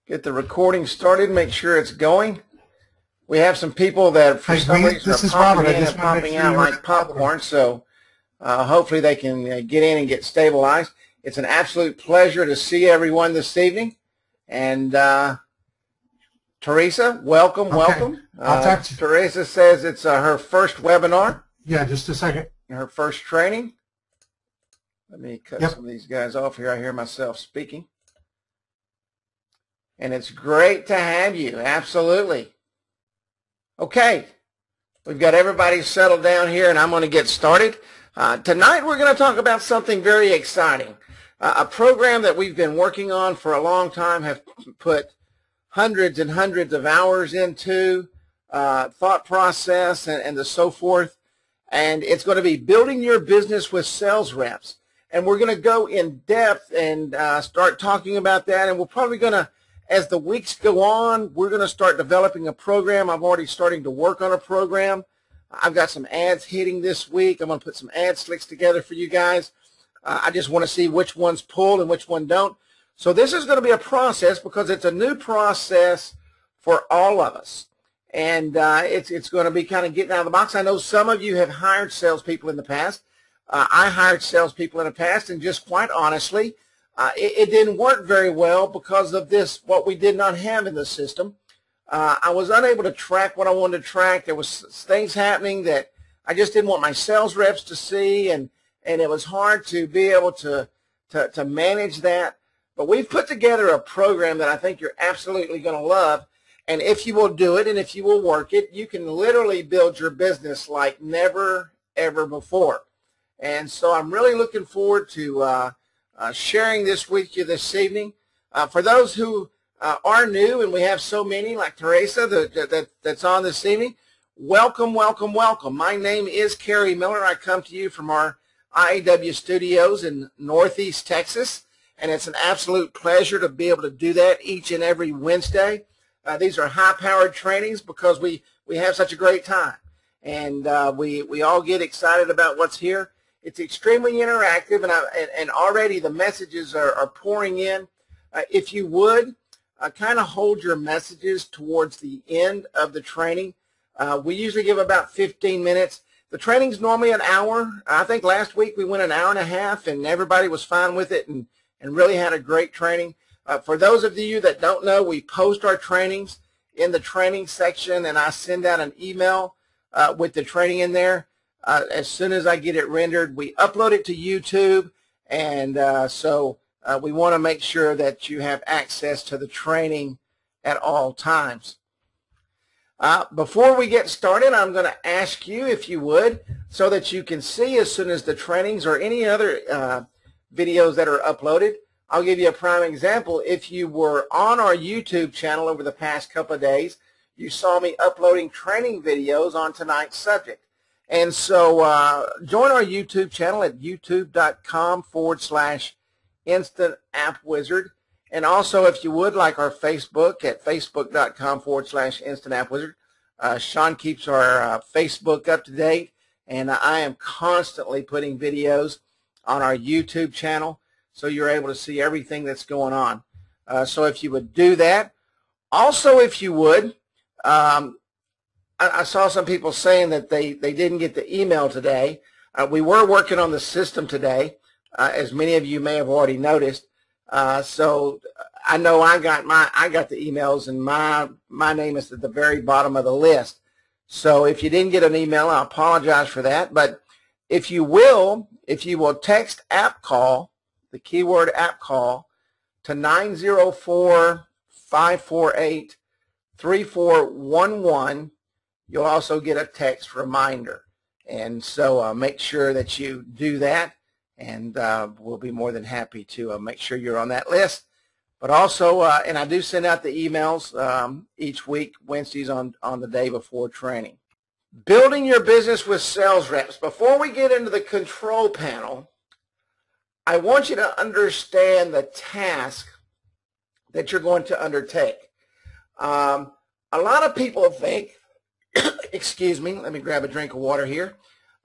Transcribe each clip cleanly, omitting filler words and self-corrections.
Get the recording started, make sure it's going. We have some people that for some reason are popping in and popping out like popcorn, so hopefully they can get in and get stabilized. It's an absolute pleasure to see everyone this evening. And Teresa, welcome, welcome. I'll talk to you. Teresa says it's her first webinar. Yeah, just a second. Her first training. Let me cut some of these guys off here. I hear myself speaking. And it's great to have you, absolutely. Okay, we've got everybody settled down here, and I'm going to get started. Tonight we're going to talk about something very exciting, a program that we've been working on for a long time, have put hundreds and hundreds of hours into, thought process and so forth, and it's going to be building your business with sales reps. And we're going to go in depth and start talking about that, and we're probably going to, as the weeks go on, we're going to start developing a program. I'm already starting to work on a program. I've got some ads hitting this week. I'm going to put some ad slicks together for you guys. I just want to see which ones pull and which one don't. So this is going to be a process because it's a new process for all of us. And it's going to be kind of getting out of the box. I know some of you have hired salespeople in the past. I hired salespeople in the past, and just quite honestly, it didn't work very well because of this, what we did not have in the system. I was unable to track what I wanted to track. There was things happening that I just didn't want my sales reps to see, and it was hard to be able to manage that. But we've put together a program that I think you're absolutely going to love, and if you will do it and if you will work it, you can literally build your business like never, ever before. And so I'm really looking forward to sharing this with you this evening. For those who are new, and we have so many like Teresa that's on this evening, welcome, welcome, welcome. My name is Kerry Miller. I come to you from our IAW studios in Northeast Texas, and it's an absolute pleasure to be able to do that each and every Wednesday. These are high-powered trainings because we have such a great time, and we all get excited about what's here. It's extremely interactive, and already the messages are pouring in. If you would, kind of hold your messages towards the end of the training. We usually give about 15 minutes. The training's normally an hour. I think last week we went an hour and a half, and everybody was fine with it and really had a great training. For those of you that don't know, we post our trainings in the training section, and I send out an email with the training in there. As soon as I get it rendered, we upload it to YouTube, and so we want to make sure that you have access to the training at all times. Before we get started, I'm going to ask you, if you would, so that you can see as soon as the trainings or any other videos that are uploaded. I'll give you a prime example. If you were on our YouTube channel over the past couple of days, you saw me uploading training videos on tonight's subject. And so join our YouTube channel at youtube.com/InstantAppWizard. And also, if you would, like our Facebook at facebook.com/InstantAppWizard. Sean keeps our Facebook up to date, and I am constantly putting videos on our YouTube channel, so you're able to see everything that's going on. So if you would do that. Also, if you would, I saw some people saying that they didn't get the email today. We were working on the system today, as many of you may have already noticed. So I know I got the emails, and my name is at the very bottom of the list. So if you didn't get an email, I apologize for that. But if you will text app call, the keyword app call, to 904-548-3411. You'll also get a text reminder. And so make sure that you do that, and we'll be more than happy to make sure you're on that list. But also, and I do send out the emails each week, Wednesdays on the day before training. Building your business with sales reps. Before we get into the control panel, I want you to understand the task that you're going to undertake. A lot of people think, excuse me, let me grab a drink of water here.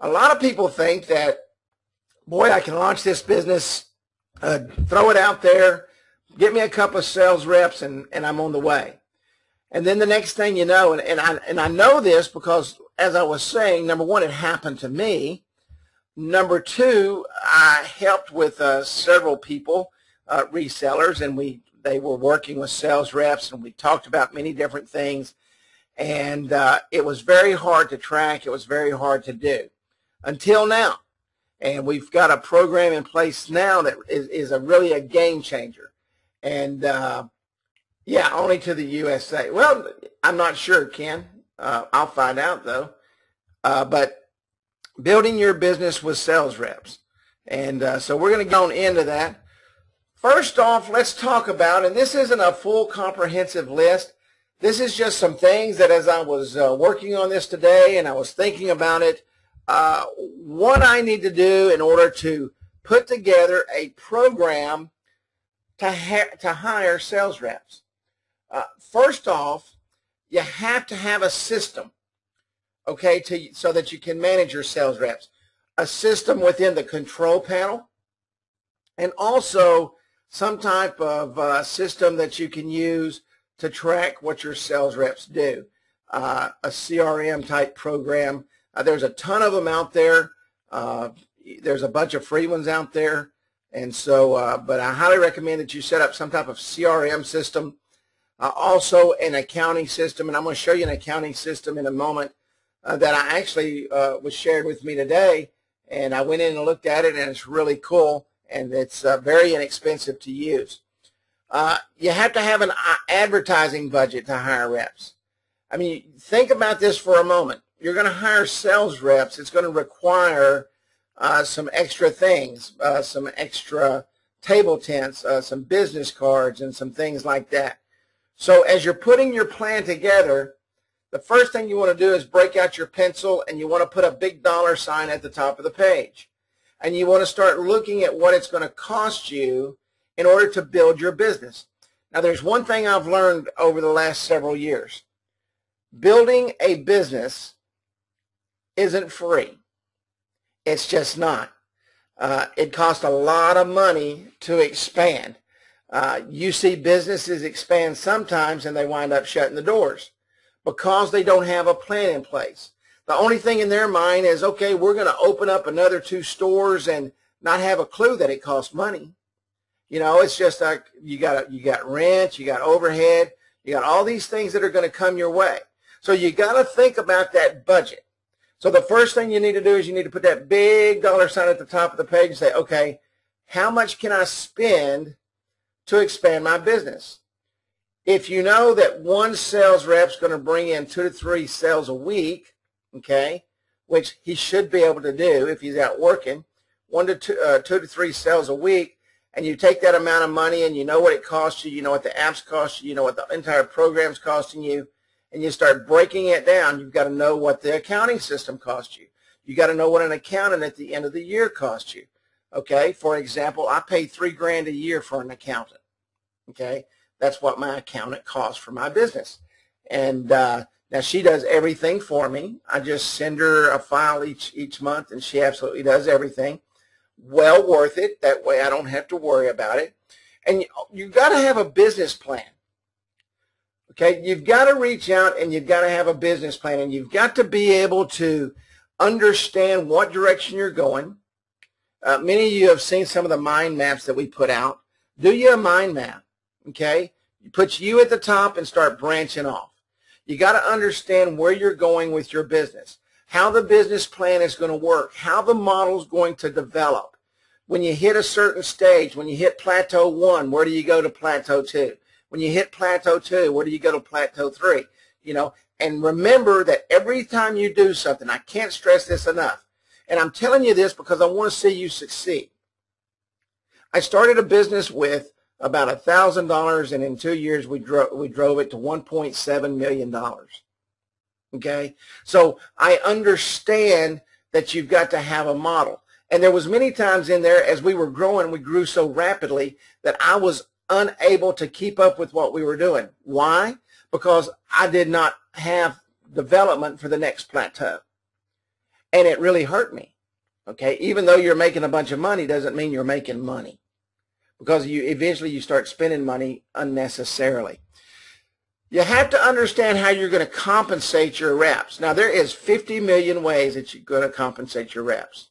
A lot of people think that, boy, I can launch this business, throw it out there, get me a couple of sales reps, and I'm on the way. And then the next thing you know, and I know this because, as I was saying, number one, it happened to me. Number two, I helped with several people, resellers, and they were working with sales reps, and we talked about many different things. And it was very hard to track. It was very hard to do until now. And we've got a program in place now that is really a game changer. And yeah, only to the USA. Well, I'm not sure, Ken. I'll find out, though. But building your business with sales reps. And so we're going to go on into that. First off, let's talk about, and this isn't a full comprehensive list. This is just some things that as I was working on this today and I was thinking about it, what I need to do in order to put together a program to hire sales reps. First off, you have to have a system, okay, so that you can manage your sales reps. A system within the control panel, and also some type of system that you can use to track what your sales reps do. A CRM type program. There's a ton of them out there. There's a bunch of free ones out there. And so, but I highly recommend that you set up some type of CRM system. Also an accounting system, and I'm going to show you an accounting system in a moment that I actually was shared with me today, and I went in and looked at it, and it's really cool, and it's very inexpensive to use. You have to have an advertising budget to hire reps. I mean, think about this for a moment. You're going to hire sales reps. It's going to require some extra things, some extra table tents, some business cards, and some things like that. So as you're putting your plan together, the first thing you want to do is break out your pencil, and you want to put a big dollar sign at the top of the page. And you want to start looking at what it's going to cost you in order to build your business. Now, there's one thing I've learned over the last several years. Building a business isn't free. It's just not. It costs a lot of money to expand. You see businesses expand sometimes, and they wind up shutting the doors because they don't have a plan in place. The only thing in their mind is, okay, we're going to open up another 2 stores and not have a clue that it costs money. You know, it's just like you got rent, you got overhead, you got all these things that are going to come your way. So you got to think about that budget. So the first thing you need to do is you need to put that big dollar sign at the top of the page and say, okay, how much can I spend to expand my business? If you know that one sales rep's going to bring in 2 to 3 sales a week, okay, which he should be able to do if he's out working, 2 to 3 sales a week, and you take that amount of money and you know what it costs you, you know what the apps cost you, you know what the entire program's costing you, and you start breaking it down, you've got to know what the accounting system costs you. You got to know what an accountant at the end of the year costs you. Okay, for example, I pay $3 grand a year for an accountant. Okay, that's what my accountant costs for my business. And now she does everything for me. I just send her a file each month, and she absolutely does everything. Well worth it. That way I don't have to worry about it. And you've got to have a business plan. Okay, you've got to reach out, and you've got to have a business plan, and you've got to be able to understand what direction you're going. Many of you have seen some of the mind maps that we put out. Do you a mind map? Okay, you put you at the top and start branching off. You got to understand where you're going with your business, how the business plan is going to work, how the model is going to develop. When you hit a certain stage, when you hit plateau 1, where do you go to plateau 2? When you hit plateau 2, where do you go to plateau 3? You know, and remember that every time you do something, I can't stress this enough, and I'm telling you this because I want to see you succeed. I started a business with about $1,000, and in 2 years we drove it to $1.7 million. Okay, so I understand that you've got to have a model, and there was many times in there as we were growing, we grew so rapidly that I was unable to keep up with what we were doing. Why? Because I did not have development for the next plateau, and it really hurt me. Okay, even though you're making a bunch of money doesn't mean you're making money. because eventually you start spending money unnecessarily. You have to understand how you're going to compensate your reps. Now, there is 50 million ways that you're going to compensate your reps.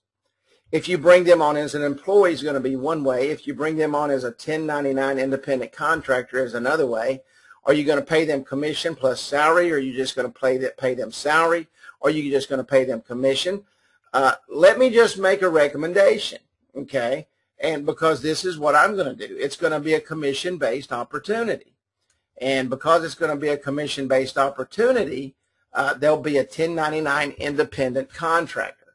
If you bring them on as an employee, it's going to be one way. If you bring them on as a 1099 independent contractor, is another way. Are you going to pay them commission plus salary, or are you just going to pay them salary, or are you just going to pay them commission? Let me just make a recommendation, okay? And because this is what I'm going to do, it's going to be a commission-based opportunity. And because it's going to be a commission-based opportunity, there'll be a 1099 independent contractor.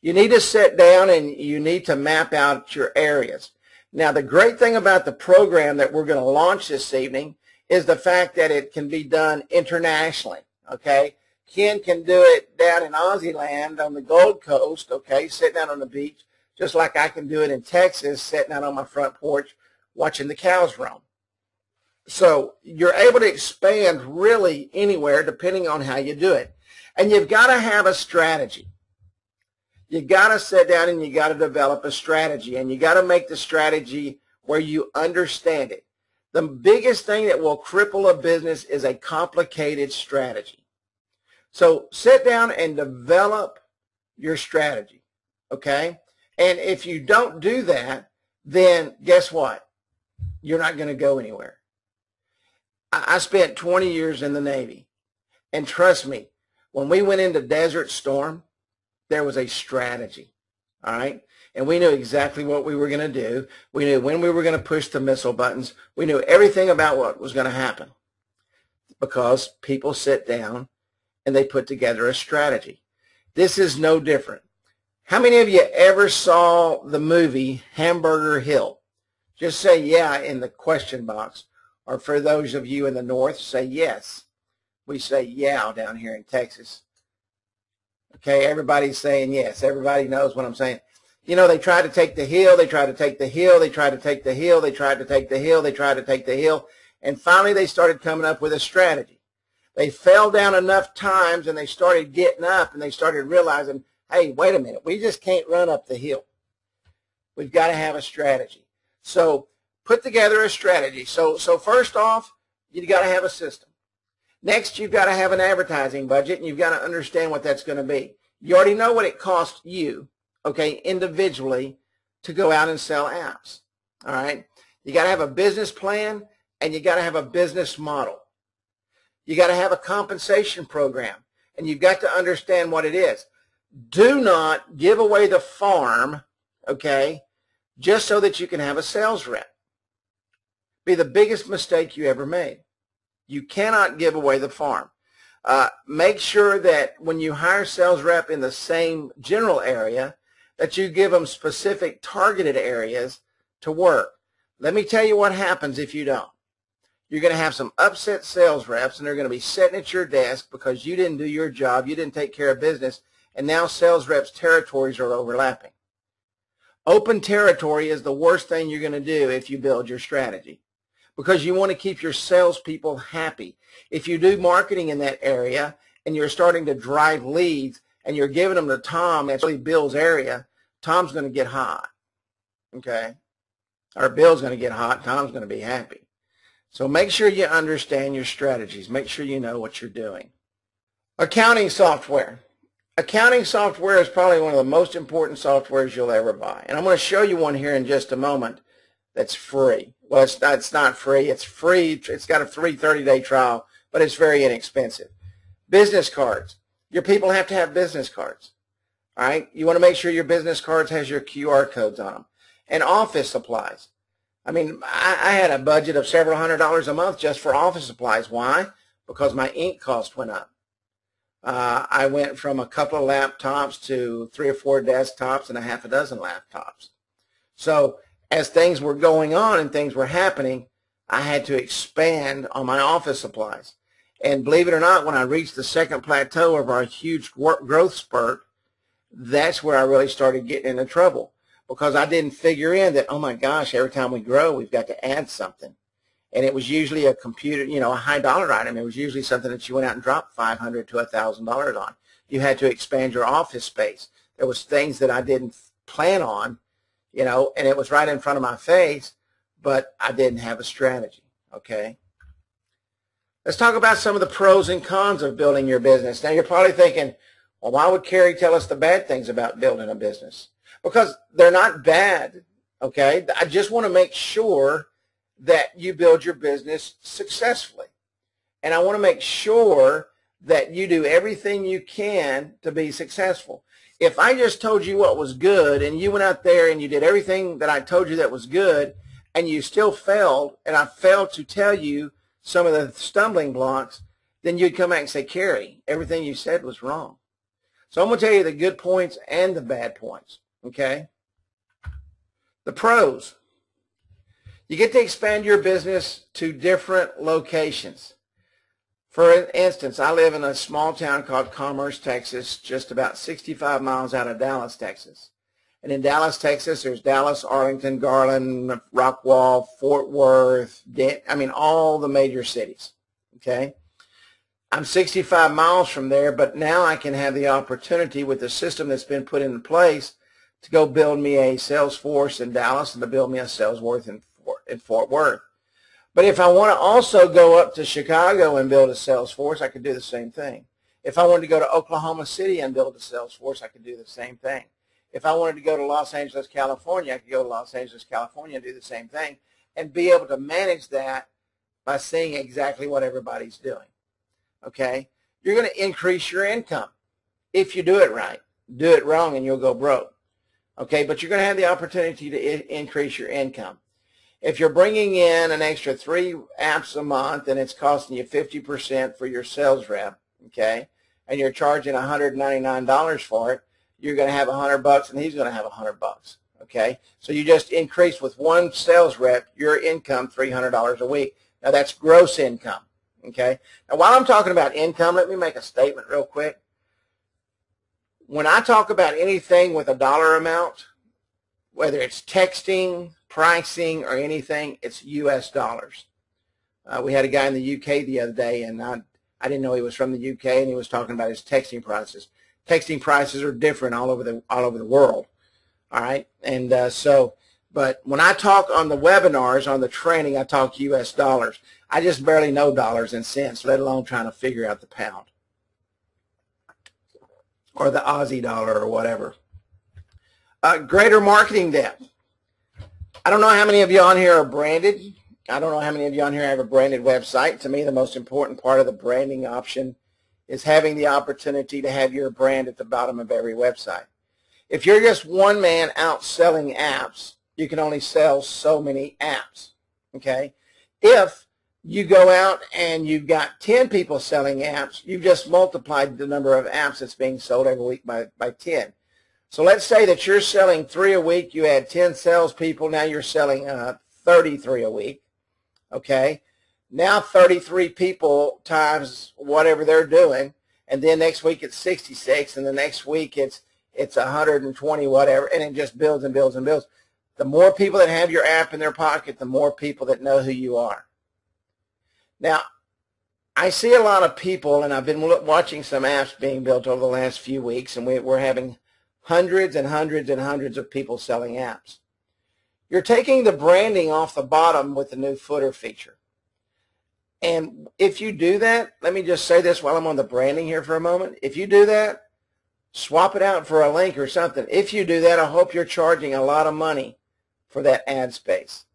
You need to sit down and you need to map out your areas. Now, the great thing about the program that we're going to launch this evening is the fact that it can be done internationally, okay? Ken can do it down in Aussie land on the Gold Coast, okay, sitting out on the beach, just like I can do it in Texas, sitting out on my front porch watching the cows roam. So you're able to expand really anywhere depending on how you do it. And you've got to have a strategy. You got to sit down and you got to develop a strategy, and you got to make the strategy where you understand it. The biggest thing that will cripple a business is a complicated strategy. So sit down and develop your strategy, okay? And if you don't do that, then guess what? You're not going to go anywhere. I spent 20 years in the Navy, and trust me, when we went into Desert Storm, there was a strategy, all right? And we knew exactly what we were going to do. We knew when we were going to push the missile buttons. We knew everything about what was going to happen because people sit down and they put together a strategy. This is no different. How many of you ever saw the movie Hamburger Hill? Just say yeah in the question box. Or for those of you in the north, say yes. We say yeah down here in Texas. Okay, everybody's saying yes. Everybody knows what I'm saying. You know, they tried to take the hill, they tried to take the hill, they tried to take the hill, they tried to take the hill, they tried to take the hill, and finally they started coming up with a strategy. They fell down enough times and they started getting up and they started realizing, hey, wait a minute, we just can't run up the hill. We've got to have a strategy. So put together a strategy. So first off, you've got to have a system. Next, you've got to have an advertising budget, and you've got to understand what that's going to be. You already know what it costs you, okay, individually to go out and sell apps, all right? You got to have a business plan, and you got to have a business model. You got to have a compensation program, and you've got to understand what it is. Do not give away the farm, okay, just so that you can have a sales rep. Be the biggest mistake you ever made. You cannot give away the farm. Make sure that when you hire sales rep in the same general area, that you give them specific targeted areas to work. Let me tell you what happens if you don't. You're going to have some upset sales reps, and they're going to be sitting at your desk because you didn't do your job, you didn't take care of business, and now sales reps' territories are overlapping. Open territory is the worst thing you're going to do if you build your strategy, because you want to keep your salespeople happy. If you do marketing in that area and you're starting to drive leads and you're giving them to Tom, that's really Bill's area, Tom's going to get hot, okay? Or Bill's going to get hot, Tom's going to be happy. So make sure you understand your strategies. Make sure you know what you're doing. Accounting software. Accounting software is probably one of the most important softwares you'll ever buy. And I'm going to show you one here in just a moment that's free. Well, it's not free. It's free. It's got a free 30-day trial, but it's very inexpensive. Business cards. Your people have to have business cards. All right? You want to make sure your business cards has your QR codes on them. And office supplies. I mean, I had a budget of several $100s a month just for office supplies. Why? Because my ink cost went up. I went from a couple of laptops to 3 or 4 desktops and a half a dozen laptops. So as things were going on and things were happening, I had to expand on my office supplies. And believe it or not, when I reached the second plateau of our huge growth spurt, that's where I really started getting into trouble, because I didn't figure in that, oh my gosh, every time we grow, we've got to add something. And it was usually a computer, you know, a high dollar item. It was usually something that you went out and dropped $500 to $1,000 on. You had to expand your office space. There was things that I didn't plan on, and it was right in front of my face, but I didn't have a strategy, okay? Let's talk about some of the pros and cons of building your business. Now, you're probably thinking, well, why would Carrie tell us the bad things about building a business? Because they're not bad, okay? I just want to make sure that you build your business successfully. And I want to make sure that you do everything you can to be successful. If I just told you what was good and you went out there and you did everything that I told you that was good and you still failed, and I failed to tell you some of the stumbling blocks, then you'd come back and say, Carrie, everything you said was wrong. So I'm going to tell you the good points and the bad points, okay? The pros. You get to expand your business to different locations. For instance, I live in a small town called Commerce, Texas, just about 65 miles out of Dallas, Texas. And in Dallas, Texas, there's Dallas, Arlington, Garland, Rockwall, Fort Worth, all the major cities, okay? I'm 65 miles from there, but now I can have the opportunity with the system that's been put into place to go build me a Salesforce in Dallas and to build me a Salesforce in Fort Worth. But if I want to also go up to Chicago and build a Salesforce, I could do the same thing. If I wanted to go to Oklahoma City and build a Salesforce, I could do the same thing. If I wanted to go to Los Angeles, California, I could go to Los Angeles, California and do the same thing and be able to manage that by seeing exactly what everybody's doing. Okay? You're going to increase your income if you do it right. Do it wrong and you'll go broke. Okay? But you're going to have the opportunity to increase your income. If you're bringing in an extra 3 apps a month and it's costing you 50% for your sales rep, okay, and you're charging $199 for it, you're going to have $100 and he's going to have $100, okay? So you just increase with one sales rep your income $300 a week. Now that's gross income, okay? Now while I'm talking about income, let me make a statement real quick. When I talk about anything with a dollar amount, whether it's texting, pricing, or anything, it's U.S. dollars. We had a guy in the UK the other day, and I didn't know he was from the UK, and he was talking about his texting prices. Texting prices are different all over the world. All right, and but when I talk on the webinars, on the training, I talk U.S. dollars. I just barely know dollars and cents, let alone trying to figure out the pound or the Aussie dollar or whatever. Greater marketing depth. I don't know how many of you on here are branded. I don't know how many of you on here have a branded website. To me, the most important part of the branding option is having the opportunity to have your brand at the bottom of every website. If you're just one man out selling apps, you can only sell so many apps, okay? If you go out and you've got 10 people selling apps, you've just multiplied the number of apps that's being sold every week by 10. So let's say that you're selling 3 a week, you had 10 salespeople, now you're selling 33 a week, okay? Now 33 people times whatever they're doing, and then next week it's 66, and the next week it's 120 whatever, and it just builds and builds and builds. The more people that have your app in their pocket, the more people that know who you are. Now, I see a lot of people, and I've been watching some apps being built over the last few weeks, and we're having hundreds and hundreds and hundreds of people selling apps. You're taking the branding off the bottom with the new footer feature. And if you do that, let me just say this while I'm on the branding here for a moment. If you do that, swap it out for a link or something. If you do that, I hope you're charging a lot of money for that ad space.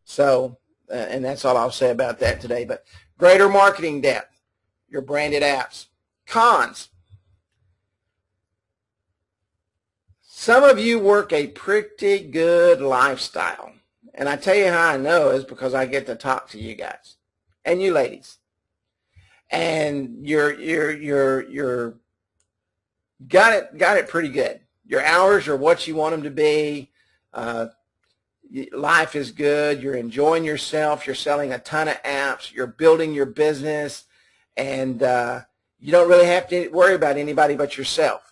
So, and that's all I'll say about that today. But greater marketing depth, your branded apps. Cons. Some of you work a pretty good lifestyle. And I tell you how I know is because I get to talk to you guys and you ladies. And you're got it pretty good. Your hours are what you want them to be. Life is good. You're enjoying yourself. You're selling a ton of apps. You're building your business. And you don't really have to worry about anybody but yourself.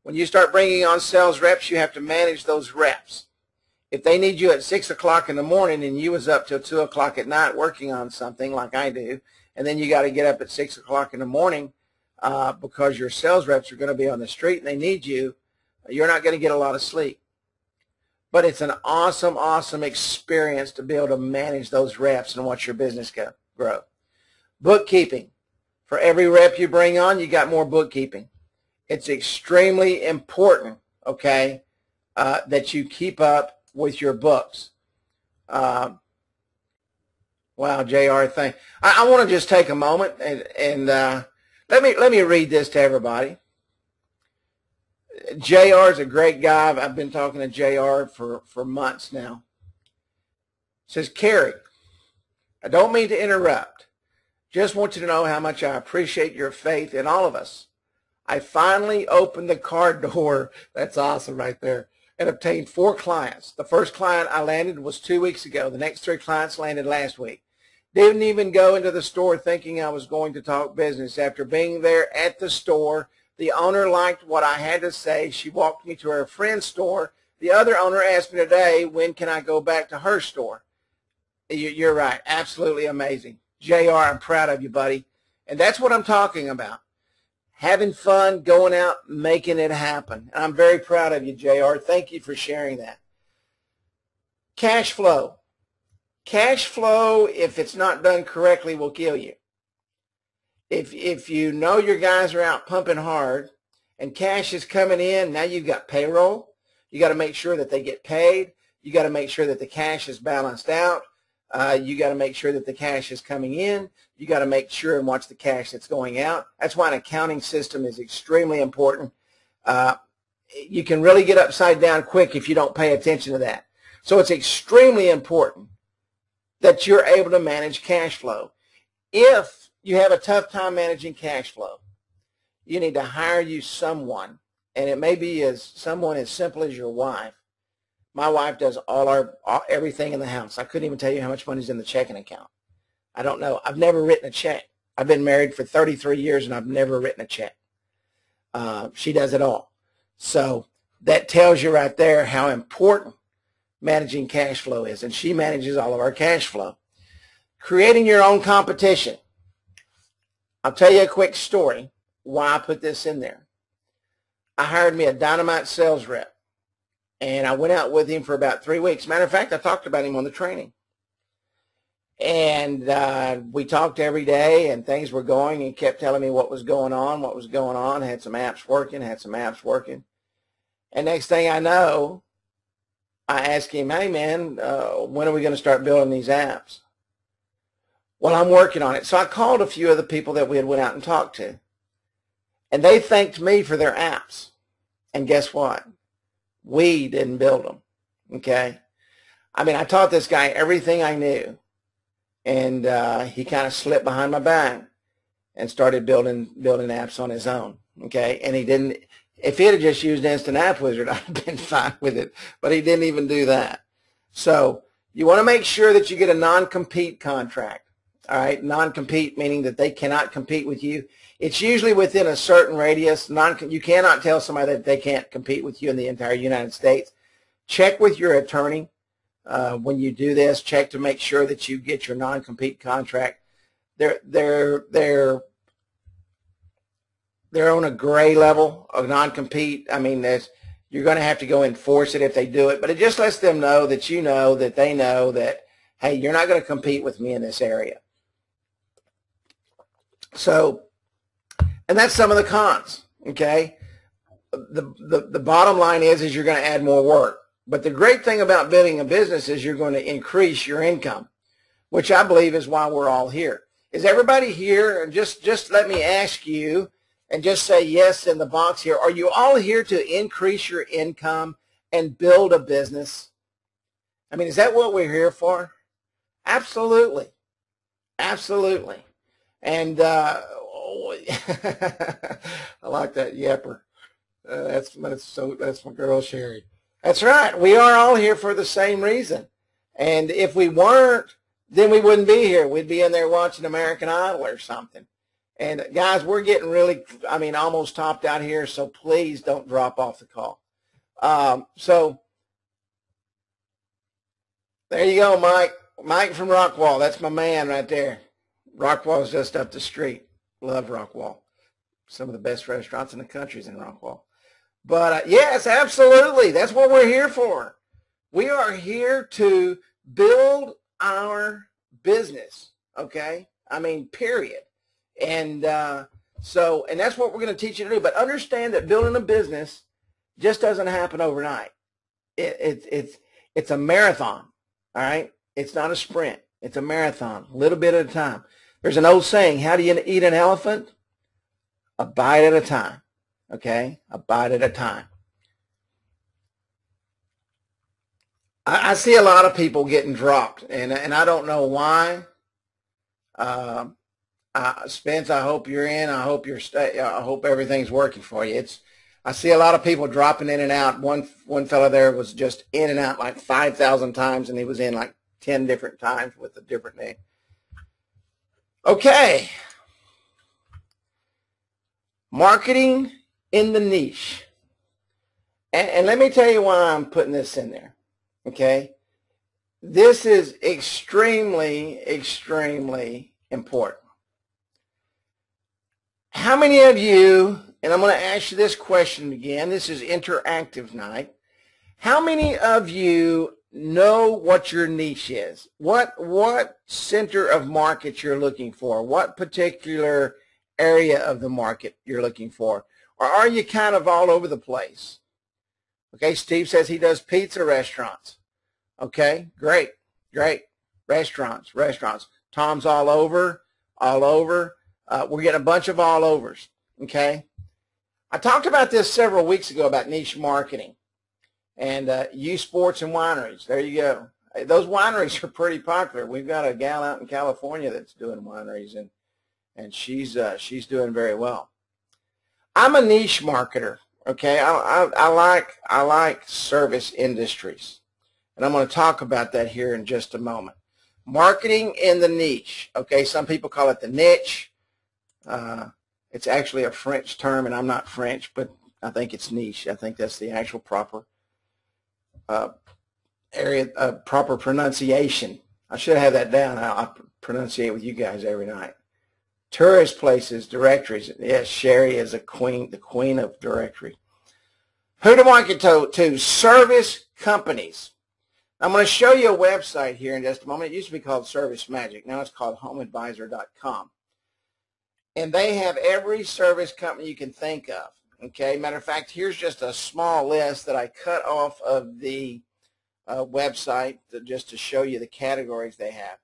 When you start bringing on sales reps, you have to manage those reps. If they need you at 6 o'clock in the morning and you was up till 2 o'clock at night working on something like I do, and then you got to get up at 6 o'clock in the morning because your sales reps are going to be on the street and they need you, you're not going to get a lot of sleep. but it's an awesome, awesome experience to be able to manage those reps and watch your business grow. Bookkeeping. For every rep you bring on, you got more bookkeeping. It's extremely important, okay, that you keep up with your books. Wow, JR, I want to just take a moment and let me read this to everybody. JR is a great guy. I've been talking to JR for months now. It says, Carrie, I don't mean to interrupt. Just want you to know how much I appreciate your faith in all of us. I finally opened the car door, that's awesome right there, and obtained 4 clients. The first client I landed was 2 weeks ago. The next 3 clients landed last week. Didn't even go into the store thinking I was going to talk business. After being there at the store, the owner liked what I had to say. She walked me to her friend's store. The other owner asked me today, when can I go back to her store? You're right. Absolutely amazing. JR, I'm proud of you, buddy. And that's what I'm talking about. Having fun, going out, making it happen. And I'm very proud of you, JR. Thank you for sharing that. Cash flow. Cash flow, if it's not done correctly, will kill you. If you know your guys are out pumping hard and cash is coming in, now you've got payroll. You got to make sure that they get paid. You got to make sure that the cash is balanced out. You got to make sure that the cash is coming in. You got to make sure and watch the cash that's going out. That's why an accounting system is extremely important. You can really get upside down quick if you don't pay attention to that. So it's extremely important that you're able to manage cash flow. If you have a tough time managing cash flow, you need to hire you someone, and it may be someone as simple as your wife. My wife does everything in the house. I couldn't even tell you how much money's in the checking account. I don't know. I've never written a check. I've been married for 33 years, and I've never written a check. She does it all. So that tells you right there how important managing cash flow is, and she manages all of our cash flow. Creating your own competition. I'll tell you a quick story why I put this in there. I hired me a dynamite sales rep, and I went out with him for about 3 weeks. Matter of fact, I talked about him on the training. And we talked every day, and things were going, and kept telling me what was going on, had some apps working. And next thing I know, I asked him, hey, man, when are we going to start building these apps? Well, I'm working on it. So I called a few of the people that we had went out and talked to, and they thanked me for their apps. And guess what? We didn't build them, okay? I mean, I taught this guy everything I knew, and he kind of slipped behind my back and started building apps on his own, okay? And he didn't. If he had just used Instant App Wizard, I'd have been fine with it, but he didn't even do that. So you want to make sure that you get a non-compete contract, all right? Non-compete meaning that they cannot compete with you. It's usually within a certain radius. You cannot tell somebody that they can't compete with you in the entire United States. Check with your attorney when you do this. Check to make sure that you get your non-compete contract. They're on a gray level of non-compete. I mean, you're going to have to go enforce it if they do it, but it just lets them know that you know that they know that, hey, you're not going to compete with me in this area. So, and that's some of the cons, okay? The bottom line is you're going to add more work. But the great thing about building a business is you're going to increase your income, which I believe is why we're all here. Is everybody here? And just let me ask you, and just say yes in the box here. Are you all here to increase your income and build a business? I mean, is that what we're here for? Absolutely. Absolutely. And I like that yapper. That's my girl Sherry. That's right. We are all here for the same reason. And if we weren't, then we wouldn't be here. We'd be in there watching American Idol or something. And guys, we're getting really, almost topped out here, so please don't drop off the call. So there you go, Mike. Mike from Rockwall. That's my man right there. Rockwall's just up the street. Love Rockwall. Some of the best restaurants in the country is in Rockwall. But yes, absolutely. That's what we're here for. We are here to build our business, okay? I mean, period. And and that's what we're going to teach you to do. But understand that building a business just doesn't happen overnight. It's a marathon, all right? It's not a sprint. It's a marathon, a little bit at a time. There's an old saying, how do you eat an elephant? A bite at a time, okay? A bite at a time. I see a lot of people getting dropped, and I don't know why. Spence, I hope you're in. I hope I hope everything's working for you. I see a lot of people dropping in and out. One fellow there was just in and out like 5,000 times, and he was in like 10 different times with a different name. Okay. Marketing in the niche. And let me tell you why I'm putting this in there. Okay. This is extremely, extremely important. How many of you, and I'm going to ask you this question again, this is interactive night. How many of you know what your niche is? What center of market you're looking for? What particular area of the market you're looking for? Or are you kind of all over the place? Okay, Steve says he does pizza restaurants. Okay, great. Restaurants. Tom's all over. We're getting a bunch of all overs. Okay. I talked about this several weeks ago about niche marketing and youth sports and wineries. There you go. Those wineries are pretty popular. We've got a gal out in California that's doing wineries, and she's doing very well. I'm a niche marketer. Okay, I like service industries, and I'm going to talk about that here in just a moment. Marketing in the niche. Okay, some people call it the niche. It's actually a French term, and I'm not French, but I think it's niche. I think that's the actual proper proper pronunciation. I should have that down. I pronunciate with you guys every night. Tourist places, directories. Yes, Sherry is the queen of directory. Who to market to? Service companies. I'm going to show you a website here in just a moment. It used to be called Service Magic. Now it's called HomeAdvisor.com. And they have every service company you can think of. Okay. Matter of fact, here's just a small list that I cut off of the website just to show you the categories they have.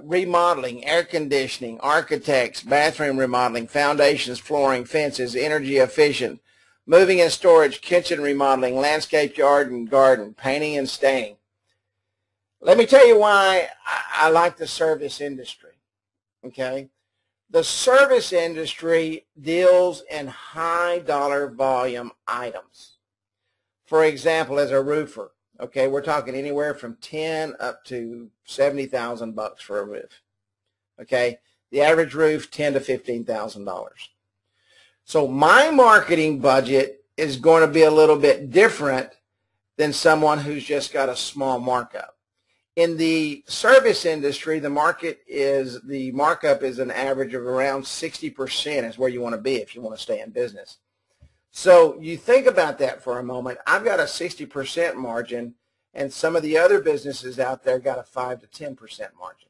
Remodeling, air conditioning, architects, bathroom remodeling, foundations, flooring, fences, energy efficient, moving and storage, kitchen remodeling, landscape, yard and garden, painting and staining. Let me tell you why I like the service industry. Okay. The service industry deals in high dollar volume items. For example, as a roofer, okay, we're talking anywhere from 10 up to 70,000 bucks for a roof. Okay, the average roof $10,000 to $15,000. So my marketing budget is going to be a little bit different than someone who's just got a small markup. In the service industry, the markup is an average of around 60% is where you want to be if you want to stay in business. So you think about that for a moment. I've got a 60% margin, and some of the other businesses out there got a 5 to 10% margin.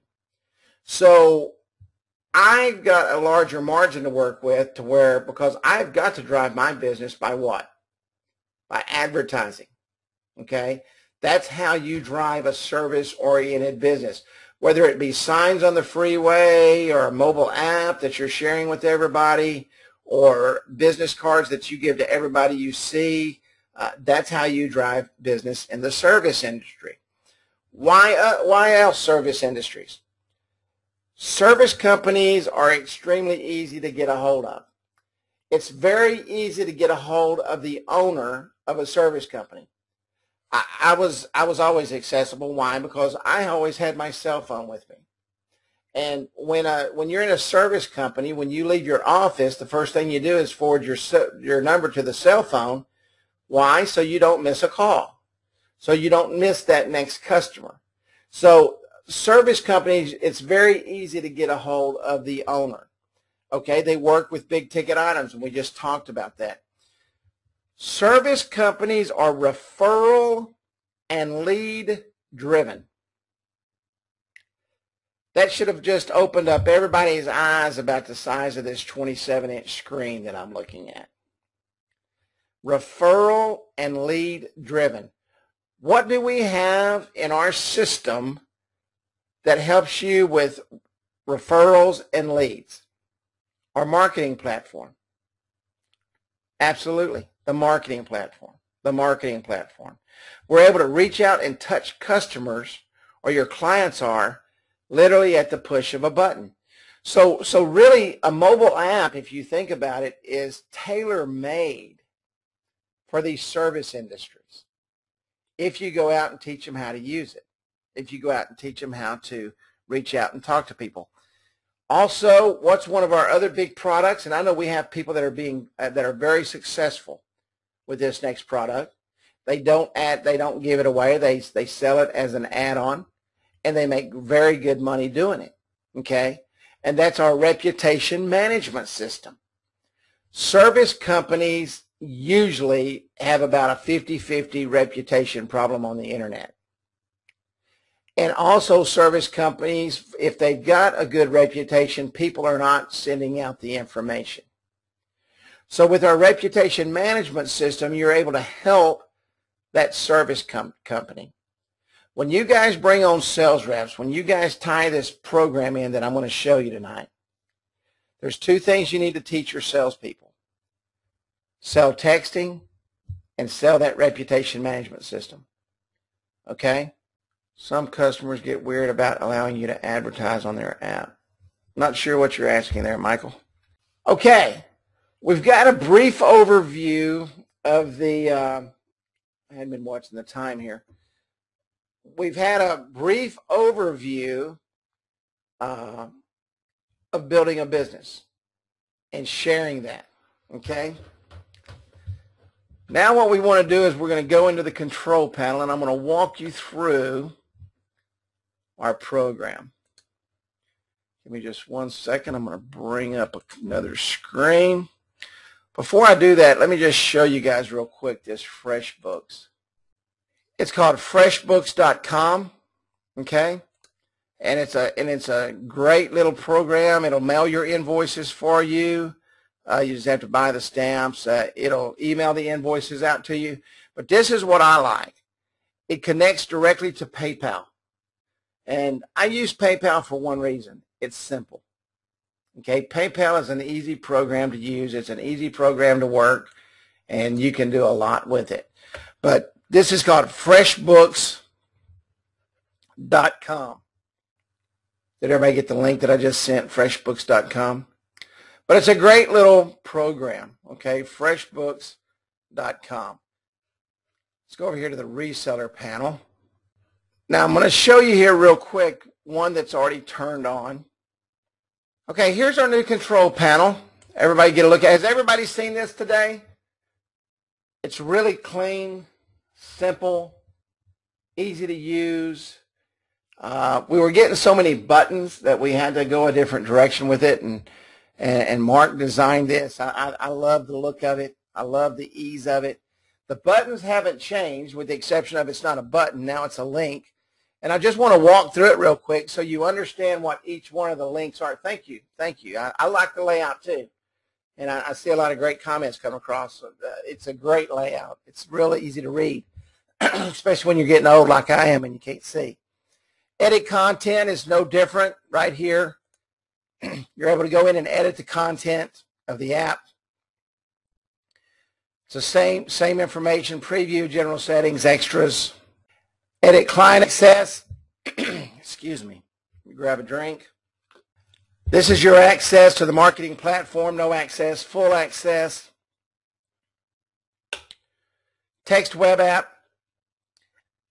So I've got a larger margin to work with because I've got to drive my business by what? By advertising. Okay? That's how you drive a service-oriented business, whether it be signs on the freeway or a mobile app that you're sharing with everybody or business cards that you give to everybody you see. That's how you drive business in the service industry. Why else service industries? Service companies are extremely easy to get a hold of. It's very easy to get a hold of the owner of a service company. I was always accessible. Why? Because I always had my cell phone with me. And when you're in a service company, when you leave your office, the first thing you do is forward your number to the cell phone. Why? So you don't miss a call. So you don't miss that next customer. So service companies, it's very easy to get a hold of the owner. Okay, they work with big ticket items, and we just talked about that. Service companies are referral and lead driven. That should have just opened up everybody's eyes about the size of this 27-inch screen that I'm looking at. Referral and lead driven. What do we have in our system that helps you with referrals and leads? Our marketing platform. Absolutely. The marketing platform. The marketing platform. We're able to reach out and touch customers, or your clients are, literally at the push of a button. So really a mobile app, if you think about it, is tailor-made for these service industries. If you go out and teach them how to use it. If you go out and teach them how to reach out and talk to people. Also, what's one of our other big products, and I know we have people that are very successful with this next product. They don't give it away. They sell it as an add-on, and they make very good money doing it. Okay? And that's our reputation management system. Service companies usually have about a 50-50 reputation problem on the internet. And also service companies, if they've got a good reputation, people are not sending out the information. So with our reputation management system, you're able to help that service company. When you guys bring on sales reps, when you guys tie this program in that I'm going to show you tonight, there's two things you need to teach your salespeople. Sell texting and sell that reputation management system. Okay? Some customers get weird about allowing you to advertise on their app. Not sure what you're asking there, Michael. Okay, we've got a brief overview of the, I hadn't been watching the time here. We've had a brief overview of building a business and sharing that, okay? Now what we want to do is we're going to go into the control panel, and I'm going to walk you through our program. Give me just 1 second. I'm going to bring up another screen. Before I do that, let me just show you guys real quick this FreshBooks. It's called freshbooks.com, okay? And it's a great little program. It'll mail your invoices for you. You just have to buy the stamps. It'll email the invoices out to you. But this is what I like. It connects directly to PayPal. And I use PayPal for one reason. It's simple. Okay, PayPal is an easy program to use. It's an easy program to work, and you can do a lot with it. But this is called freshbooks.com. Did everybody get the link that I just sent, freshbooks.com? But it's a great little program, okay, freshbooks.com. Let's go over here to the reseller panel. Now I'm going to show you here real quick one that's already turned on. Okay, here's our new control panel. Everybody get a look at it. Has everybody seen this today? It's really clean, simple, easy to use. We were getting so many buttons that we had to go a different direction with it, and Mark designed this. I love the look of it. I love the ease of it. The buttons haven't changed with the exception of it's not a button. Now it's a link. And I just want to walk through it real quick so you understand what each one of the links are. Thank you. Thank you. I like the layout too. And I see a lot of great comments come across. So, it's a great layout. It's really easy to read, especially when you're getting old like I am and you can't see. Edit content is no different right here. You're able to go in and edit the content of the app. It's the same information, preview, general settings, extras. Edit client access. Excuse me. Let me grab a drink. This is your access to the marketing platform. No access, full access. Text web app.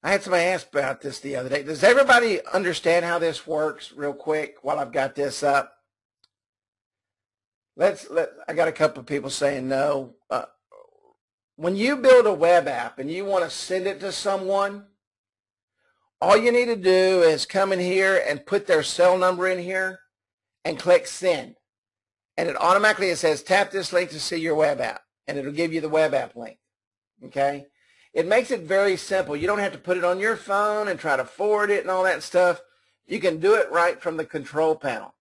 I had somebody ask about this the other day. Does everybody understand how this works real quick while I've got this up? I got a couple of people saying no. When you build a web app and you want to send it to someone, all you need to do is come in here and put their cell number in here and click send. And it automatically says tap this link to see your web app. And it'll give you the web app link. Okay? It makes it very simple. You don't have to put it on your phone and try to forward it and all that stuff. You can do it right from the control panel.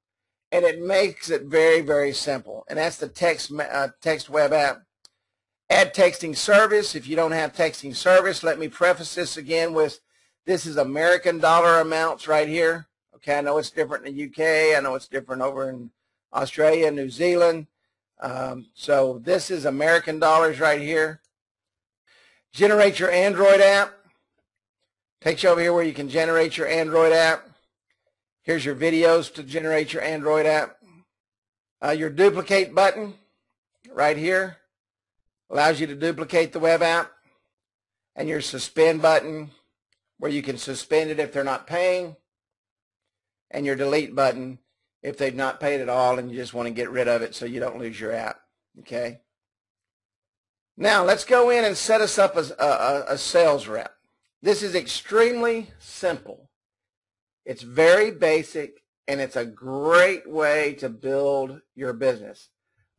And it makes it very, very simple. And that's the text web app. Add texting service. If you don't have texting service, let me preface this again with this is American dollar amounts right here. Okay, I know it's different in the UK. I know it's different over in Australia, New Zealand. So this is American dollars right here. Generate your Android app. Takes you over here where you can generate your Android app. Here's your videos to generate your Android app. Your duplicate button right here allows you to duplicate the web app. And your suspend button where you can suspend it if they're not paying. And your delete button if they've not paid at all and you just want to get rid of it so you don't lose your app. Okay. Now let's go in and set us up as a sales rep. This is extremely simple. It's very basic and it's a great way to build your business.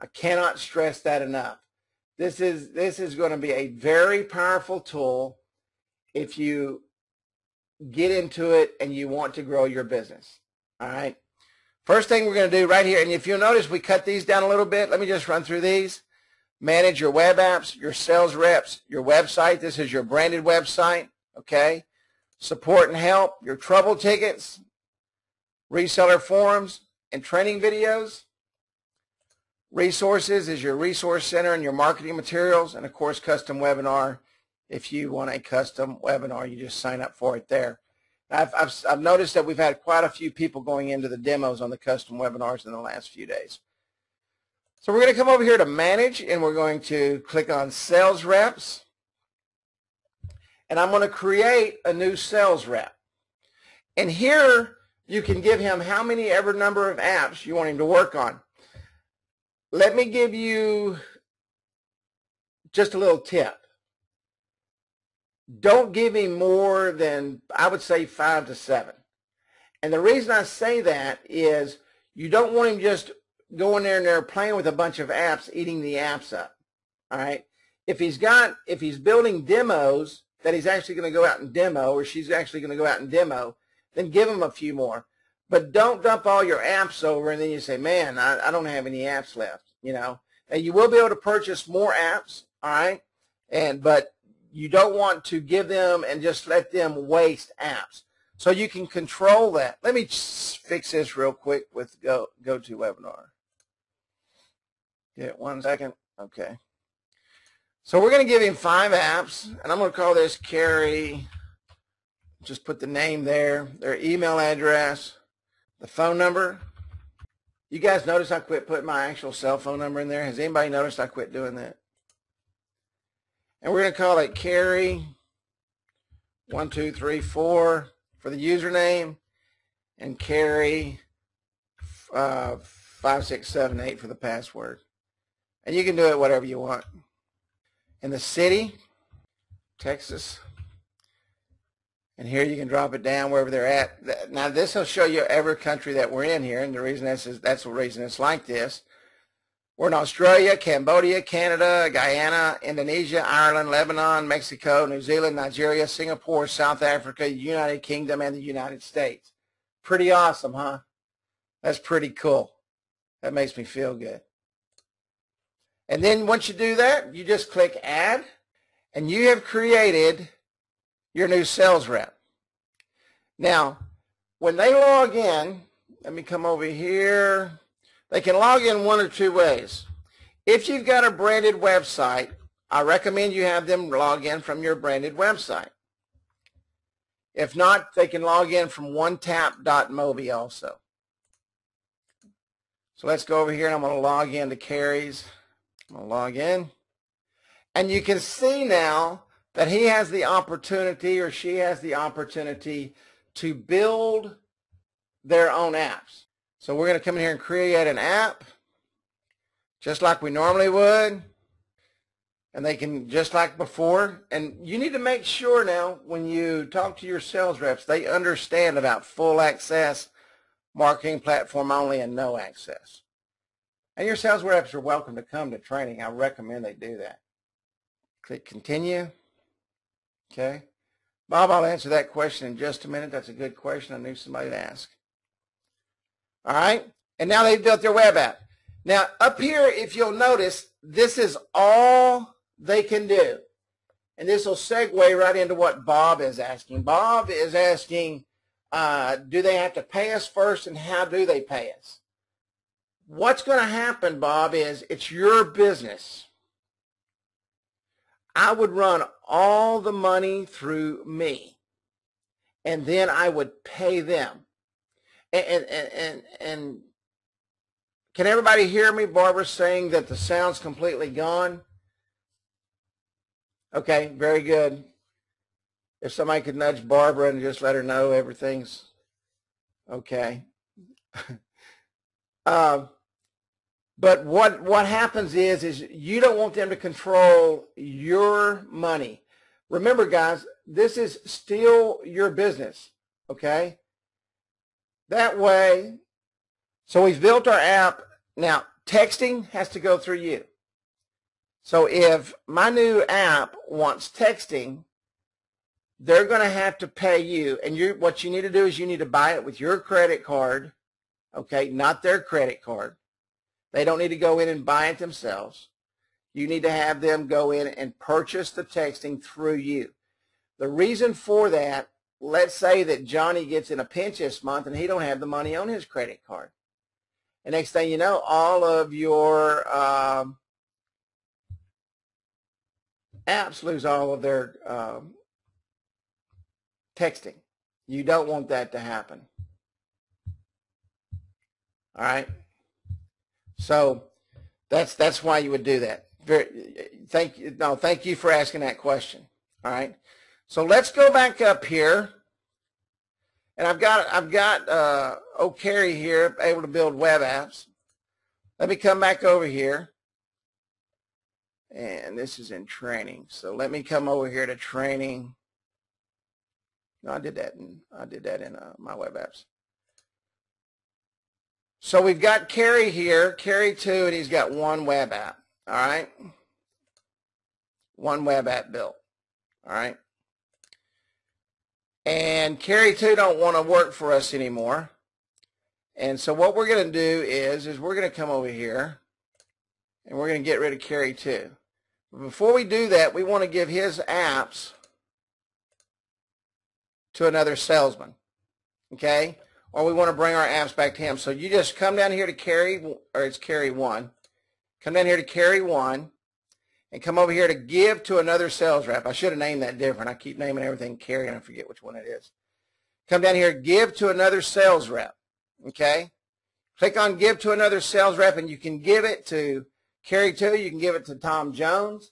I cannot stress that enough. This is going to be a very powerful tool if you get into it and you want to grow your business. All right. First thing we're going to do right here, and if you'll notice we cut these down a little bit. Let me just run through these. Manage your web apps, your sales reps, your website. This is your branded website. Okay. Support and help, your trouble tickets, reseller forums, and training videos. Resources is your resource center and your marketing materials, and of course custom webinar. If you want a custom webinar, you just sign up for it there. I've noticed that we've had quite a few people going into the demos on the custom webinars in the last few days. So we're going to come over here to manage, and we're going to click on sales reps. And I'm going to create a new sales rep. And here you can give him how many ever number of apps you want him to work on. Let me give you just a little tip. Don't give him more than, I would say, 5 to 7. And the reason I say that is you don't want him just going there playing with a bunch of apps, eating the apps up. All right. If he's building demos that he's actually going to go out and demo, or she's actually going to go out and demo, then give him a few more. But don't dump all your apps over and then you say, man, I don't have any apps left. You know, and you will be able to purchase more apps. All right. But you don't want to give them and just let them waste apps. So you can control that. Let me fix this real quick with GoToWebinar. Get it 1 second. Okay. So we're going to give him 5 apps, and I'm going to call this Carrie. Just put the name there, their email address, the phone number. You guys notice I quit putting my actual cell phone number in there? Has anybody noticed I quit doing that? And we're going to call it Carrie 1234 for the username, and Carrie 5678 for the password. And you can do it whatever you want. In the city, Texas. And here you can drop it down wherever they're at. Now this will show you every country that we're in here, and the reason that's the reason it's like this. We're in Australia, Cambodia, Canada, Guyana, Indonesia, Ireland, Lebanon, Mexico, New Zealand, Nigeria, Singapore, South Africa, United Kingdom, and the United States. Pretty awesome, huh? That's pretty cool. That makes me feel good. And then once you do that, you just click Add, and you have created your new sales rep. Now, when they log in, let me come over here. They can log in one or two ways. If you've got a branded website, I recommend you have them log in from your branded website. If not, they can log in from onetap.mobi also. So let's go over here, and I'm going to log in to Carrie's. I'm going to log in. And you can see now that he has the opportunity, or she has the opportunity, to build their own apps. So we're going to come in here and create an app just like we normally would. And they can, just like before. And you need to make sure now when you talk to your sales reps, they understand about full access, marketing platform only, and no access. And your sales reps are welcome to come to training. I recommend they do that. Click continue. Okay. Bob, I'll answer that question in just a minute. That's a good question. I knew somebody would ask. All right. And now they've built their web app. Now, up here, if you'll notice, this is all they can do. And this will segue right into what Bob is asking. Bob is asking, do they have to pay us first, and how do they pay us? What's going to happen, Bob, is it's your business. I would run all the money through me, and then I would pay them. And can everybody hear me? Barbara's saying that the sound's completely gone. Okay, very good. If somebody could nudge Barbara and just let her know everything's okay. But what happens is you don't want them to control your money. Remember, guys, this is still your business, okay? That way, so we've built our app. Now, texting has to go through you. So if my new app wants texting, they're going to have to pay you. And what you need to do is you need to buy it with your credit card, okay, not their credit card. They don't need to go in and buy it themselves. You need to have them go in and purchase the texting through you. The reason for that, let's say that Johnny gets in a pinch this month and he don't have the money on his credit card. And next thing you know, all of your apps lose all of their texting. You don't want that to happen. All right. So that's why you would do that. Thank you for asking that question. All right. So let's go back up here, and I've got O'Carey here able to build web apps. Let me come back over here, and this is in training. So let me come over here to training. No, I did that in my web apps. So we've got Carrie here, Carrie 2, and he's got one web app. All right, one web app built. All right. And Carrie 2 don't want to work for us anymore. And so what we're going to do is we're going to come over here and we're going to get rid of Carrie 2. But before we do that, we want to give his apps to another salesman. Okay? Or we want to bring our apps back to him. So you just come down here to Carrie, or it's Carrie 1. Come down here to Carrie 1. And come over here to give to another sales rep. I should have named that different. I keep naming everything Carrie and I forget which one it is. Come down here, give to another sales rep. Okay? Click on give to another sales rep, and you can give it to Carrie 2. You can give it to Tom Jones.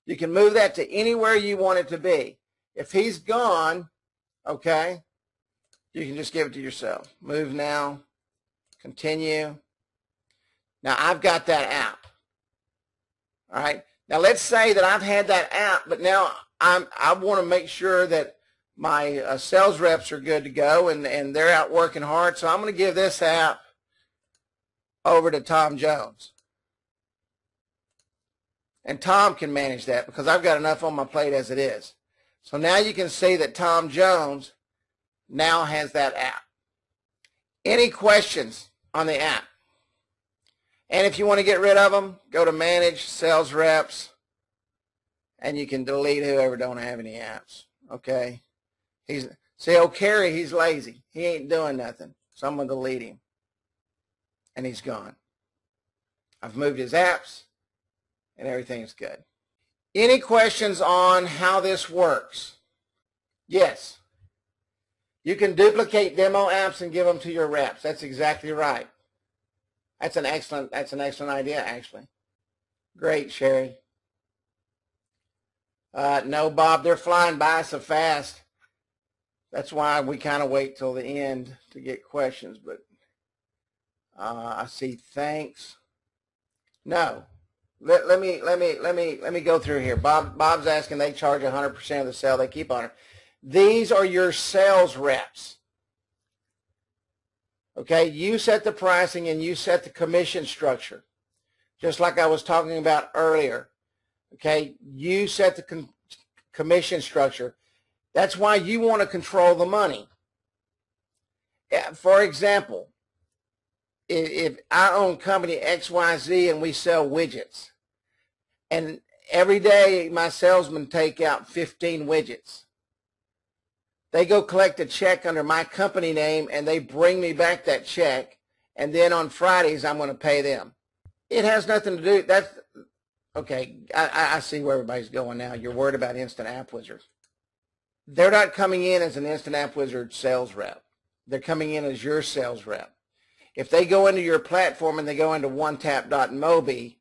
You can move that to anywhere you want it to be. If he's gone, okay, you can just give it to yourself. Move now. Continue. Now I've got that app. All right. Now let's say that I've had that app, but now I want to make sure that my sales reps are good to go and they're out working hard. So I'm going to give this app over to Tom Jones. And Tom can manage that because I've got enough on my plate as it is. So now you can see that Tom Jones now has that app. Any questions on the app? And if you want to get rid of them, go to Manage Sales Reps, and you can delete whoever don't have any apps. Okay? See, O'Carey, he's lazy. He ain't doing nothing. So I'm going to delete him. And he's gone. I've moved his apps, and everything's good. Any questions on how this works? Yes. You can duplicate demo apps and give them to your reps. That's exactly right. That's an excellent idea, actually. Great, Sherry. No, Bob, they're flying by so fast. That's why we kind of wait till the end to get questions. But I see thanks. No. Let me go through here. Bob's asking they charge 100% of the sale. They keep on it. These are your sales reps. Okay, you set the pricing and you set the commission structure, just like I was talking about earlier. Okay, you set the commission structure. That's why you want to control the money. For example, if I own company XYZ and we sell widgets, and every day my salesmen take out 15 widgets, they go collect a check under my company name and they bring me back that check, and then on Fridays I'm going to pay them. It has nothing to do, that's, okay, I see where everybody's going now. You're worried about Instant App Wizard. They're not coming in as an Instant App Wizard sales rep. They're coming in as your sales rep. If they go into your platform and they go into onetap.mobi,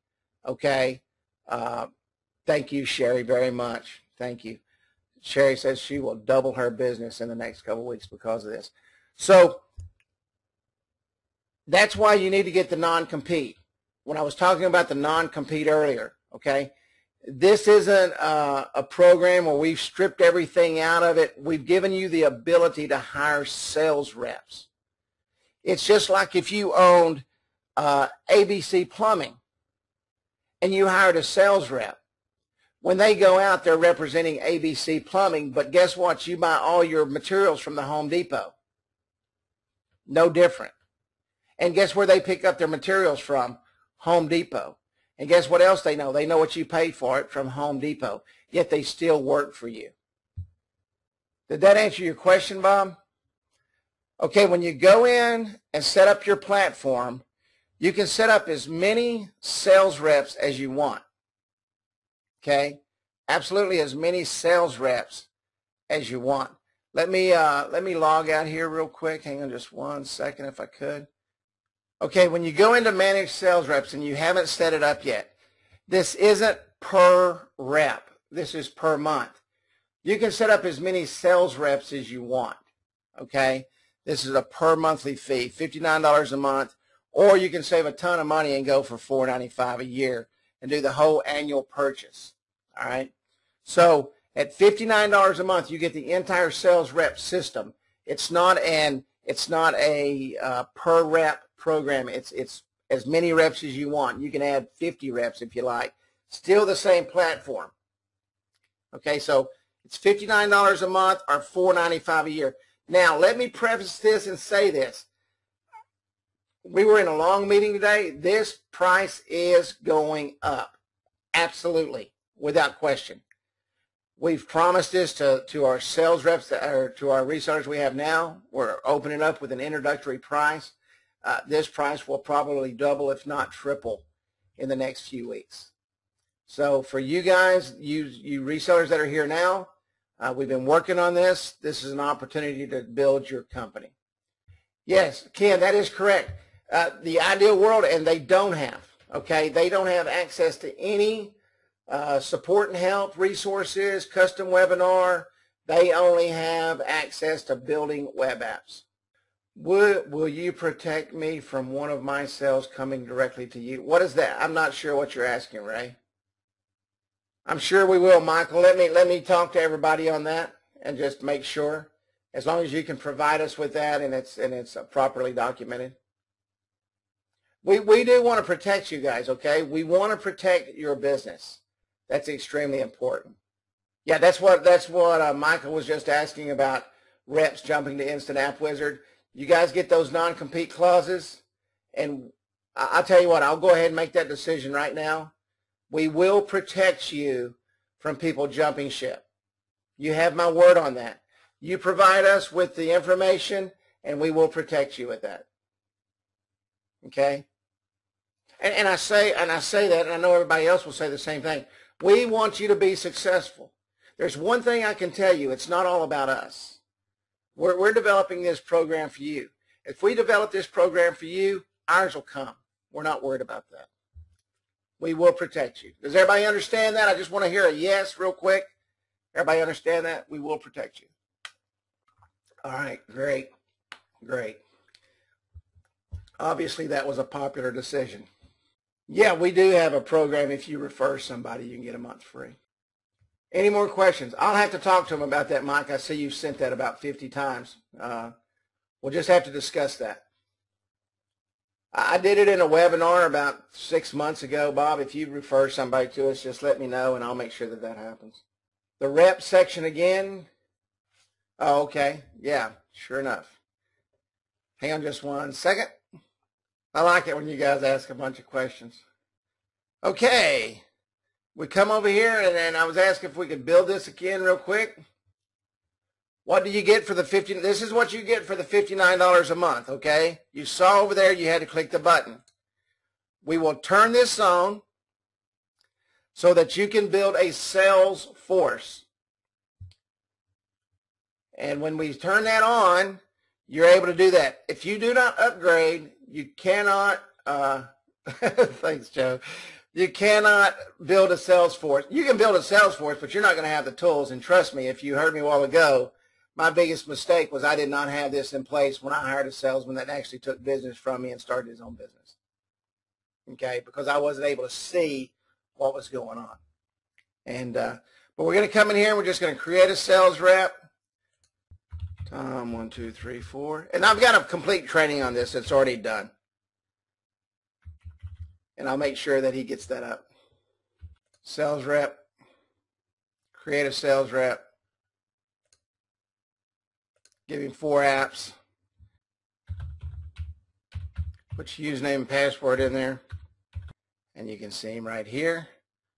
okay, thank you, Sherry, very much. Thank you. Sherry says she will double her business in the next couple of weeks because of this. So that's why you need to get the non-compete. When I was talking about the non-compete earlier, okay, this isn't a program where we've stripped everything out of it. We've given you the ability to hire sales reps. It's just like if you owned ABC Plumbing and you hired a sales rep. When they go out, they're representing ABC Plumbing, but guess what? You buy all your materials from the Home Depot. No different. And guess where they pick up their materials from? Home Depot. And guess what else they know? They know what you paid for it from Home Depot, yet they still work for you. Did that answer your question, Bob? Okay, when you go in and set up your platform, you can set up as many sales reps as you want. Okay, absolutely as many sales reps as you want. Let me log out here real quick. Hang on just 1 second if I could. Okay, when you go into manage sales reps and you haven't set it up yet, this isn't per rep. This is per month. You can set up as many sales reps as you want. Okay, this is a per monthly fee, $59 a month, or you can save a ton of money and go for $4.95 a year and do the whole annual purchase. All right. So at $59 a month, you get the entire sales rep system. It's not a per rep program. It's as many reps as you want. You can add 50 reps if you like. Still the same platform. Okay. So it's $59 a month or $4.95 a year. Now let me preface this and say this. We were in a long meeting today. This price is going up. Absolutely. Without question. We've promised this to our sales reps, or to our resellers we have now. We're opening up with an introductory price. This price will probably double, if not triple, in the next few weeks. So for you guys, you resellers that are here now, we've been working on this. This is an opportunity to build your company. Yes, Ken, that is correct. The ideal world, and they don't have, okay, they don't have access to any support and help resources, custom webinar. They only have access to building web apps. Will you protect me from one of my sales coming directly to you? What is that? I'm not sure what you're asking, Ray. I'm sure we will, Michael. Let me talk to everybody on that and just make sure. As long as you can provide us with that and it's properly documented. We do want to protect you guys, okay? We want to protect your business. That's extremely important. Yeah, that's what Michael was just asking about, reps jumping to Instant App Wizard. You guys get those non-compete clauses, and I'll tell you what, I'll go ahead and make that decision right now. We will protect you from people jumping ship. You have my word on that. You provide us with the information, and we will protect you with that. Okay? And I say that, and I know everybody else will say the same thing. We want you to be successful. There's one thing I can tell you. It's not all about us. We're developing this program for you. If we develop this program for you, ours will come. We're not worried about that. We will protect you. Does everybody understand that? I just want to hear a yes real quick. Everybody understand that? We will protect you. All right, great, great. Obviously, that was a popular decision. Yeah, we do have a program. If you refer somebody, you can get a month free. Any more questions? I'll have to talk to them about that, Mike. I see you've sent that about 50 times. We'll just have to discuss that. I did it in a webinar about 6 months ago, Bob. If you refer somebody to us, just let me know, and I'll make sure that that happens. The rep section again, Oh, okay. Yeah, sure enough. Hang on just one second. I like it when you guys ask a bunch of questions. Okay. We come over here, and then I was asking if we could build this again real quick. What do you get for the This is what you get for the $59 a month, okay? You saw over there you had to click the button. We will turn this on so that you can build a Salesforce. And when we turn that on, you're able to do that. If you do not upgrade, you cannot, thanks, Joe. You cannot build a Salesforce. You can build a Salesforce, but you're not going to have the tools. And trust me, if you heard me a while ago, my biggest mistake was I did not have this in place when I hired a salesman that actually took business from me and started his own business. Okay, because I wasn't able to see what was going on. And but we're going to come in here and we're just going to create a sales rep. Tom, 1, 2, 3, 4. And I've got a complete training on this. It's already done. And I'll make sure that he gets that up. Sales rep. Create a sales rep. Give him 4 apps. Put your username and password in there. And you can see him right here.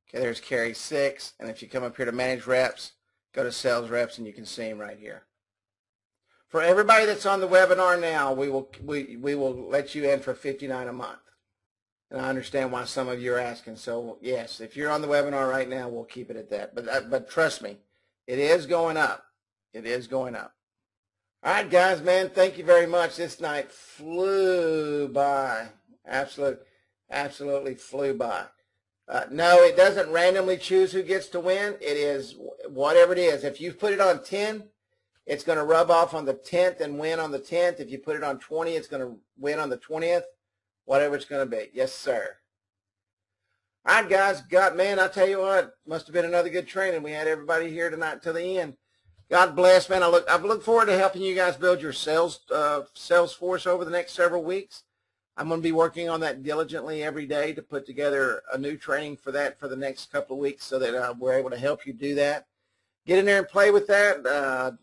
Okay, there's carry 6. And if you come up here to manage reps, go to sales reps and you can see him right here. For everybody that's on the webinar now, we will let you in for $59 a month. And I understand why some of you are asking. So yes, if you're on the webinar right now, we'll keep it at that. But trust me, it is going up. It is going up. All right, guys, man, thank you very much. This night flew by. Absolutely flew by. No, it doesn't randomly choose who gets to win. It is whatever it is. If you put it on 10, it's going to rub off on the 10th and win on the 10th. If you put it on 20, it's going to win on the 20th. Whatever it's going to be. Yes, sir. All right, guys. man, I'll tell you what. Must have been another good training. We had everybody here tonight till the end. God bless, man. I look forward to helping you guys build your Salesforce over the next several weeks. I'm going to be working on that diligently every day to put together a new training for that for the next couple of weeks so that we're able to help you do that. Get in there and play with that.